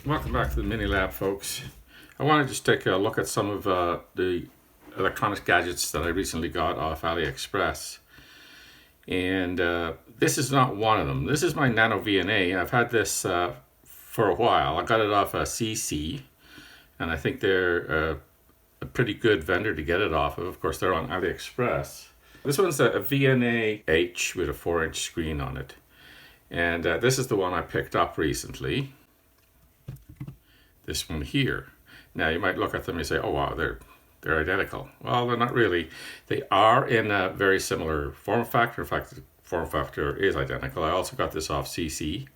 Welcome back to the mini lab, folks. I want to just take a look at some of the electronic gadgets that I recently got off AliExpress. And this is not one of them. This is my Nano VNA. I've had this for a while. I got it off a CC, and I think they're a pretty good vendor to get it off of. Of course, they're on AliExpress. This one's a VNA H with a 4-inch screen on it. And this is the one I picked up recently. This one here. Now you might look at them and say, oh wow, they're identical. Well, they're not really. They are in a very similar form factor. In fact, the form factor is identical. I also got this off CC.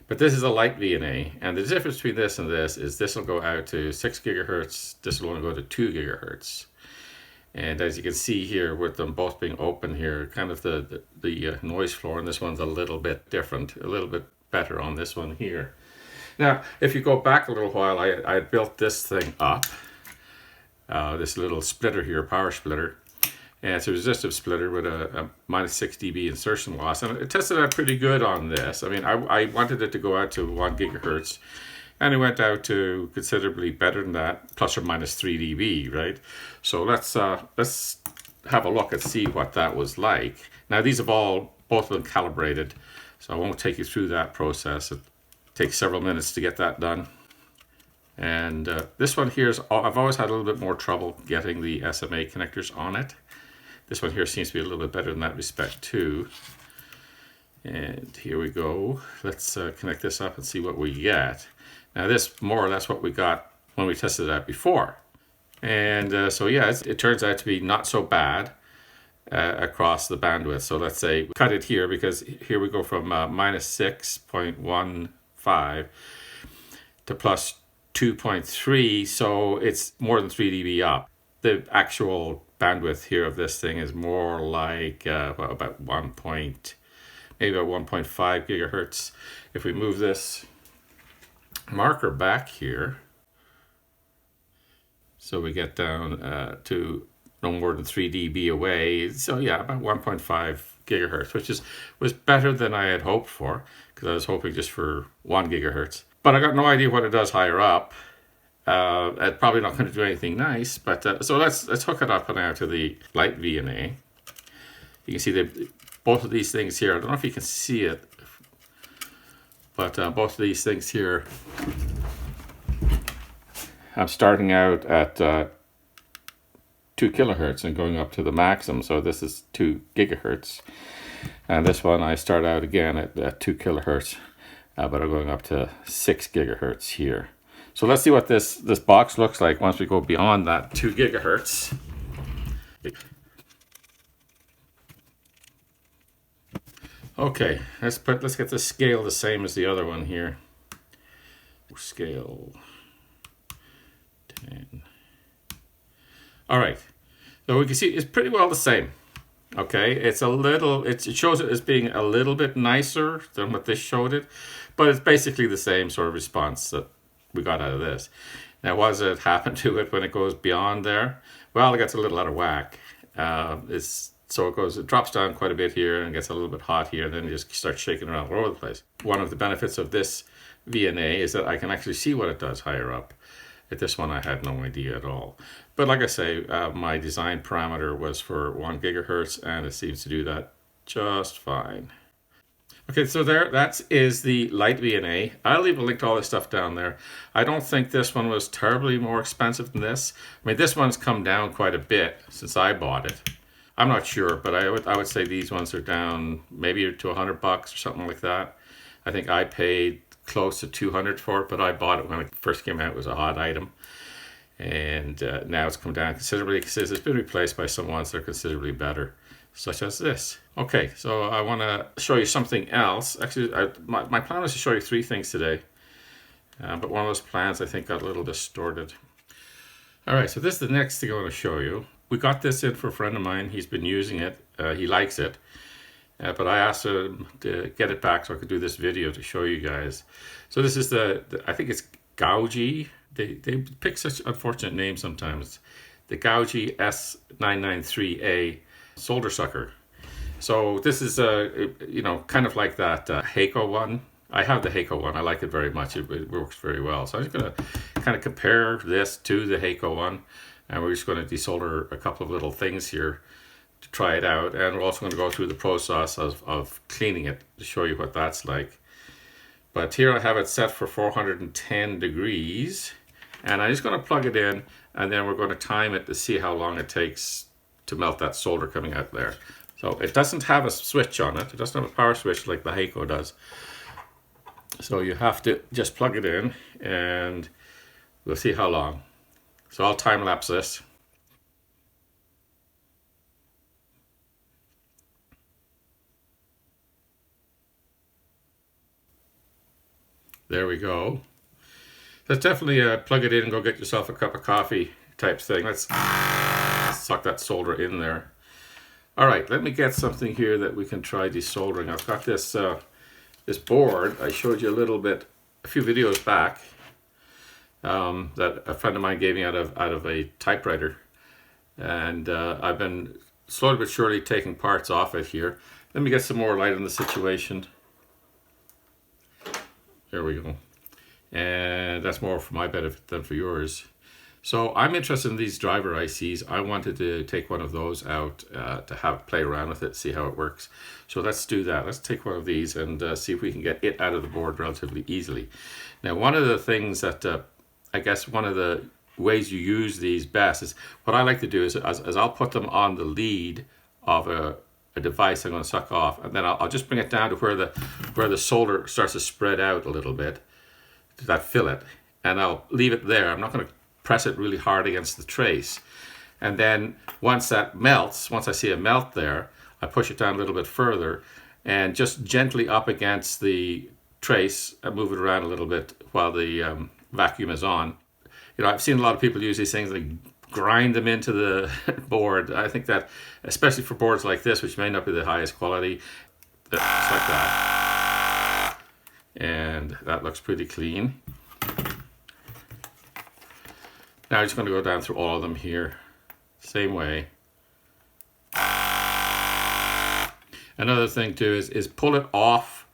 But this is a light VNA, and the difference between this and this is this will go out to 6 gigahertz, this will only go to 2 gigahertz. And as you can see here, with them both being open here, kind of the noise floor on this one's a little bit different, a little bit better on this one here. Now, if you go back a little while, I built this thing up, this little splitter here, power splitter, and it's a resistive splitter with a minus 6 dB insertion loss, and it tested out pretty good on this. I mean, I wanted it to go out to 1 gigahertz, and it went out to considerably better than that, plus or minus 3 dB, right? So let's have a look and see what that was like. Now, these have both been calibrated, so I won't take you through that process. It takes several minutes to get that done. And this one here I've always had a little bit more trouble getting the SMA connectors on it. This one here seems to be a little bit better in that respect too. And here we go. Let's connect this up and see what we get. Now this more or less what we got when we tested it out before. And so yeah, it turns out to be not so bad across the bandwidth. So let's say we cut it here, because here we go from minus 6.15 to plus 2.3, so it's more than 3 dB up. The actual bandwidth here of this thing is more like about maybe about 1.5 gigahertz. If we move this marker back here, so we get down to no more than 3 dB away, so yeah, about 1.5 gigahertz, which was better than I had hoped for, because I was hoping just for 1 gigahertz. But I got no idea what it does higher up. It's probably not going to do anything nice, but so let's hook it up now to the light VNA. You can see both of these things here. I don't know if you can see it, but both of these things here, I'm starting out at 2 kilohertz and going up to the maximum. So this is 2 gigahertz, and this one I start out again at 2 kilohertz, but I'm going up to 6 gigahertz here. So let's see what this box looks like once we go beyond that 2 gigahertz. Okay, let's get the scale the same as the other one here. Scale 10. All right, so we can see it's pretty well the same. Okay, it shows it as being a little bit nicer than what this showed it, but it's basically the same sort of response that we got out of this. Now, what does it happen to it when it goes beyond there? Well, it gets a little out of whack. It drops down quite a bit here and gets a little bit hot here, and then it just starts shaking around all over the place. One of the benefits of this VNA is that I can actually see what it does higher up. At this one, I had no idea at all. But like I say, my design parameter was for 1 gigahertz, and it seems to do that just fine. Okay, so that is the light VNA. I'll leave a link to all this stuff down there. I don't think this one was terribly more expensive than this. I mean, this one's come down quite a bit since I bought it. I'm not sure, but I would say these ones are down maybe to $100 or something like that. I think I paid close to 200 for it, but I bought it when it first came out. It was a hot item. And now it's come down considerably because it's been replaced by some ones that are considerably better, such as this. Okay, so I want to show you something else. Actually, my plan was to show you 3 things today, but one of those plans I think got a little distorted. All right, so this is the next thing I want to show you. We got this in for a friend of mine. He's been using it. He likes it, but I asked him to get it back so I could do this video to show you guys. So this is I think it's Gauji. They pick such unfortunate names sometimes. The Gauji S993A solder sucker. So this is kind of like that Heiko one. I have the Heiko one. I like it very much. It works very well. So I'm just going to kind of compare this to the Heiko one. And we're just going to desolder a couple of little things here to try it out. And we're also going to go through the process of cleaning it to show you what that's like. But here I have it set for 410 degrees. And I'm just going to plug it in. And then we're going to time it to see how long it takes to melt that solder coming out there. So it doesn't have a switch on it. It doesn't have a power switch like the Heiko does. So you have to just plug it in and we'll see how long. So I'll time lapse this. There we go. That's definitely a plug it in and go get yourself a cup of coffee type thing. Let's suck that solder in there. All right, let me get something here that we can try desoldering. I've got this this board I showed you a few videos back that a friend of mine gave me out of a typewriter, and I've been slowly but surely taking parts off it here. Let me get some more light on the situation. There we go. And that's more for my benefit than for yours. So I'm interested in these driver ICs. I wanted to take one of those out to play around with it, see how it works. So let's do that. Let's take one of these and see if we can get it out of the board relatively easily. Now, one of the things that I guess one of the ways you use these best is what I like to do is I'll put them on the lead of a device I'm going to suck off, and then I'll just bring it down to where the solder starts to spread out a little bit, to that fillet, and I'll leave it there. I'm not going to press it really hard against the trace. And then once that melts, once I see a melt there, I push it down a little bit further and just gently up against the trace and move it around a little bit while the vacuum is on. You know, I've seen a lot of people use these things, they grind them into the board. I think that, especially for boards like this, which may not be the highest quality, just like that. And that looks pretty clean. Now I'm just going to go down through all of them here, same way. Another thing too is pull it off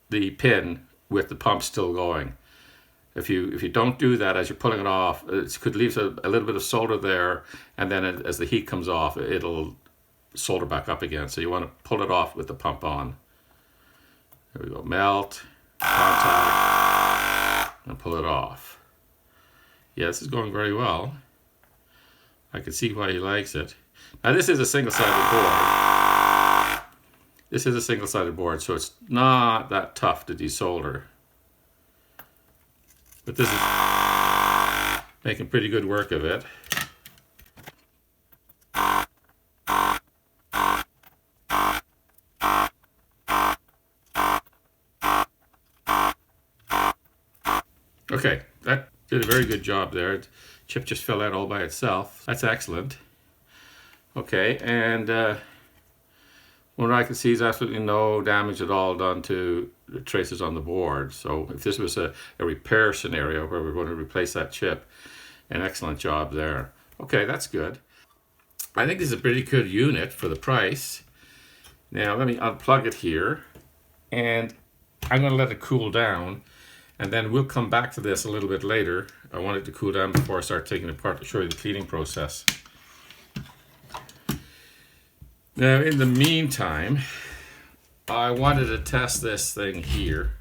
the pin with the pump still going. If you don't do that as you're pulling it off, it could leave a little bit of solder there, and then as the heat comes off, it'll solder back up again. So you want to pull it off with the pump on. There we go, melt, contact, and pull it off. Yeah, this is going very well. I can see why he likes it. Now this is a single-sided board. This is a single-sided board, so it's not that tough to desolder. But this is making pretty good work of it. Okay, that did a very good job there. Chip just fell out all by itself. That's excellent. Okay, and what I can see is absolutely no damage at all done to the traces on the board. So if this was a repair scenario where we're going to replace that chip, an excellent job there. Okay, that's good. I think this is a pretty good unit for the price. Now let me unplug it here, and I'm going to let it cool down. And then we'll come back to this a little bit later. I want it to cool down before I start taking it apart to show you the cleaning process. Now, in the meantime, I wanted to test this thing here.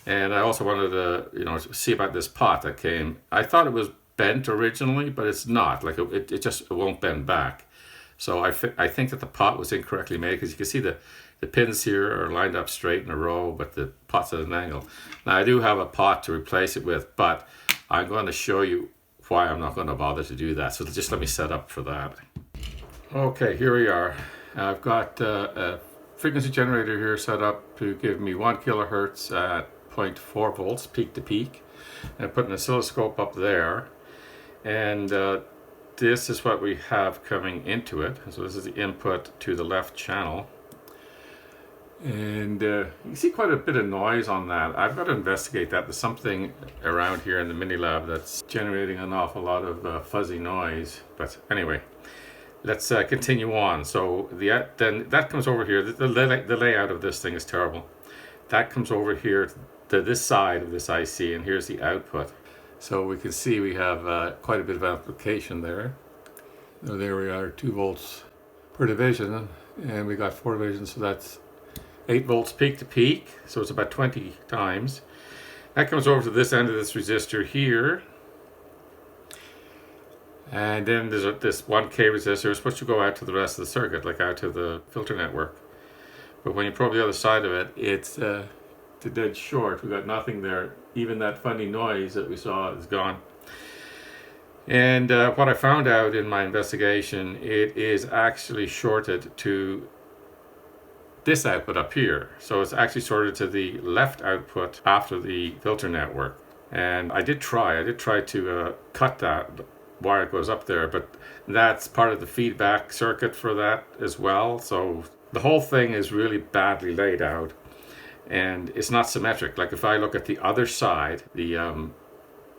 And I also wanted to, see about this pot that came. I thought it was bent originally, but it's not. Like it won't bend back. So I think that the pot was incorrectly made, because you can see the pins here are lined up straight in a row, but the pot's at an angle. Now I do have a pot to replace it with, but I'm going to show you why I'm not going to bother to do that. So just let me set up for that. Okay, here we are. I've got a frequency generator here set up to give me 1 kilohertz at 0.4 volts peak to peak. And I put an oscilloscope up there, and this is what we have coming into it. So this is the input to the left channel. And you can see quite a bit of noise on that. I've got to investigate that. There's something around here in the mini lab that's generating an awful lot of fuzzy noise. But anyway, let's continue on. So then that comes over here. The layout of this thing is terrible. That comes over here to this side of this IC, and here's the output. So we can see we have quite a bit of amplification there. So there we are, 2 volts per division, and we got 4 divisions, so that's 8 volts peak to peak, so it's about 20 times. That comes over to this end of this resistor here. And then there's this 1K resistor. It's supposed to go out to the rest of the circuit, like out to the filter network. But when you probe the other side of it, it's dead short. We got nothing there. Even that funny noise that we saw is gone. And what I found out in my investigation, it is actually shorted to this output up here. So it's actually shorted to the left output after the filter network. And I did try to cut that wire goes up there, but that's part of the feedback circuit for that as well. So the whole thing is really badly laid out, and it's not symmetric. Like if I look at the other side, the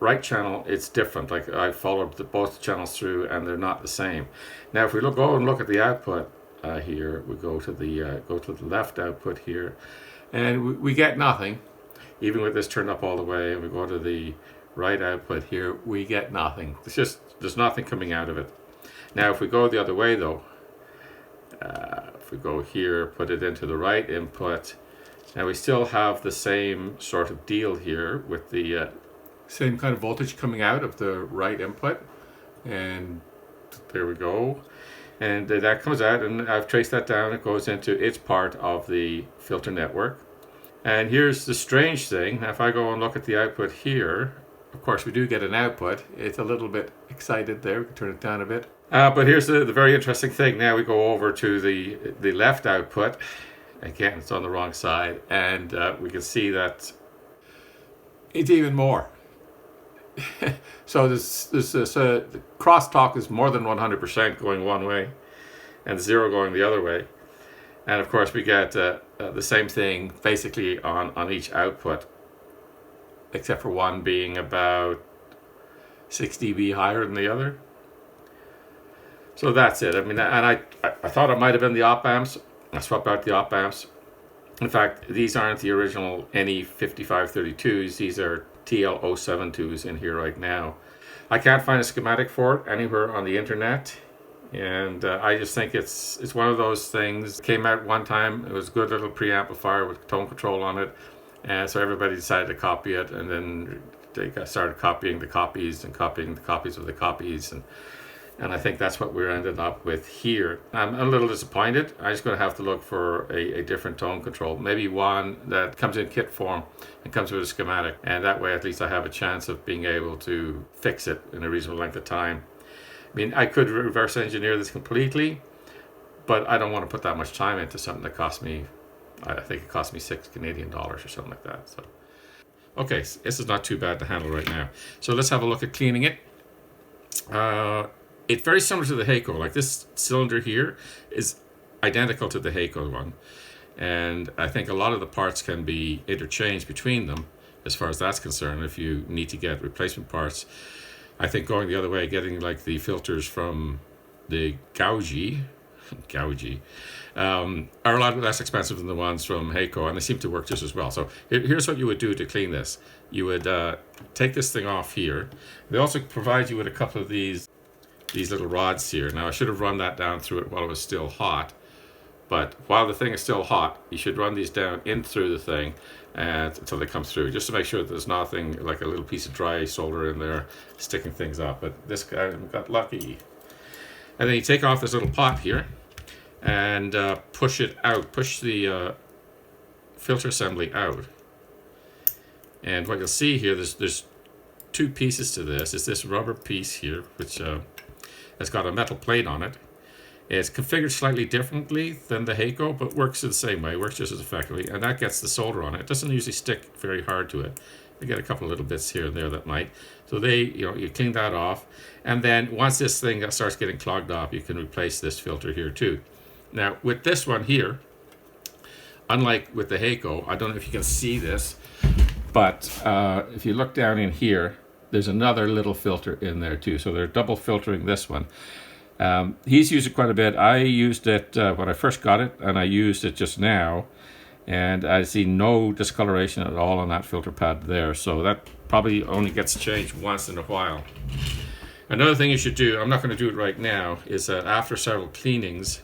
right channel, it's different. Like I followed both channels through, and they're not the same. Now, if we go and look at the output here, we go to the left output here, and we get nothing, even with this turned up all the way. And we go to the right output here, we get nothing. It's just there's nothing coming out of it. Now, if we go the other way though, if we go here, put it into the right input, now we still have the same sort of deal here with the same kind of voltage coming out of the right input, and there we go. And that comes out, and I've traced that down. It goes into its part of the filter network. And here's the strange thing. Now, if I go and look at the output here, of course we do get an output. It's a little bit excited there. We can turn it down a bit. But here's the very interesting thing. Now we go over to the left output. Again, it's on the wrong side, and we can see that it's even more. So this the crosstalk is more than 100% going one way, and 0 going the other way. And of course we get the same thing basically on each output, except for one being about 6 dB higher than the other. So that's it. I mean, and I thought it might have been the op amps. I swapped out the op amps. In fact, these aren't the original NE5532s. These are TL072s in here right now. I can't find a schematic for it anywhere on the internet, and I just think it's one of those things. It came out one time. It was a good little preamplifier with tone control on it, and so everybody decided to copy it, and then they started copying the copies and copying the copies of the copies, and I think that's what we're ended up with here. I'm a little disappointed. I'm just going to have to look for a different tone control. Maybe one that comes in kit form and comes with a schematic. And that way at least I have a chance of being able to fix it in a reasonable length of time. I mean, I could reverse engineer this completely, but I don't want to put that much time into something that cost me, I think it cost me $6 Canadian or something like that. So, okay, so this is not too bad to handle right now. So let's have a look at cleaning it. It's very similar to the Heiko. Like this cylinder here is identical to the Heiko one. And I think a lot of the parts can be interchanged between them as far as that's concerned. If you need to get replacement parts, I think going the other way, getting like the filters from the Gauji, are a lot less expensive than the ones from Heiko, and they seem to work just as well. So here's what you would do to clean this. You would take this thing off here. They also provide you with a couple of these little rods here. Now I should have run that down through it while it was still hot, but while the thing is still hot, you should run these down in through the thing until they come through, just to make sure that there's nothing like a little piece of dry solder in there sticking things up. But this guy got lucky. And then you take off this little pot here and push it out, push the filter assembly out. And what you'll see here, there's two pieces to this. It's this rubber piece here, which has got a metal plate on it. It's configured slightly differently than the Heiko, but works the same way, works just as effectively, and that gets the solder on it. It doesn't usually stick very hard to it. You get a couple of little bits here and there that might. So you clean that off, and then once this thing starts getting clogged up, you can replace this filter here too. Now with this one here, unlike with the Heiko, I don't know if you can see this, but if you look down in here, there's another little filter in there too. So they're double filtering this one. He's used it quite a bit. I used it when I first got it, and I used it just now. And I see no discoloration at all on that filter pad there. So that probably only gets changed once in a while. Another thing you should do, I'm not going to do it right now, is after several cleanings,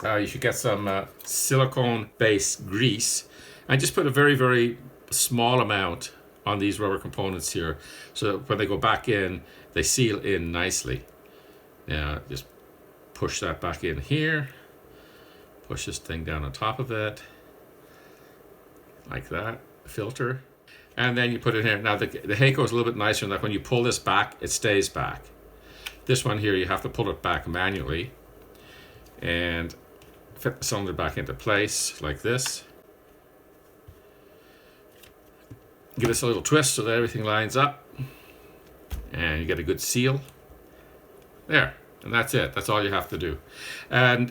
you should get some silicone-based grease and just put a very, very small amount on these rubber components here, so that when they go back in, they seal in nicely. Now, just push that back in here. Push this thing down on top of it, like that, filter. And then you put it here. Now, the Hakko is a little bit nicer in that when you pull this back, it stays back. This one here, you have to pull it back manually and fit the cylinder back into place like this. Give this a little twist so that everything lines up, and you get a good seal. There, and that's it. That's all you have to do. And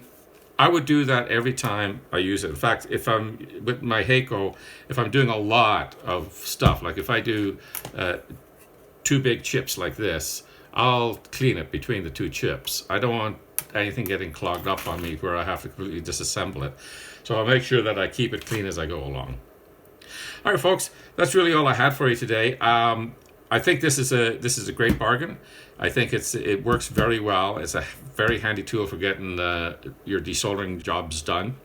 I would do that every time I use it. In fact, if I'm with my Hakko, if I'm doing a lot of stuff, like if I do 2 big chips like this, I'll clean it between the 2 chips. I don't want anything getting clogged up on me where I have to completely disassemble it. So I'll make sure that I keep it clean as I go along. All right, folks, that's really all I had for you today. I think this is a great bargain. I think it works very well. It's a very handy tool for getting your desoldering jobs done.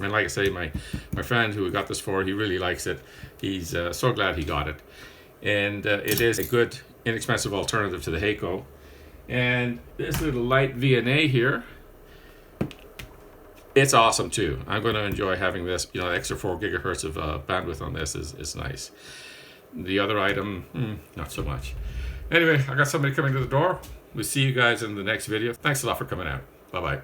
And like I say, my friend who we got this for, he really likes it. He's so glad he got it. And it is a good, inexpensive alternative to the Hakko. And this little light VNA here, it's awesome too. I'm going to enjoy having this. You know, extra 4 gigahertz of bandwidth on this is nice. The other item, not so much. Anyway, I got somebody coming to the door. We'll see you guys in the next video. Thanks a lot for coming out. Bye-bye.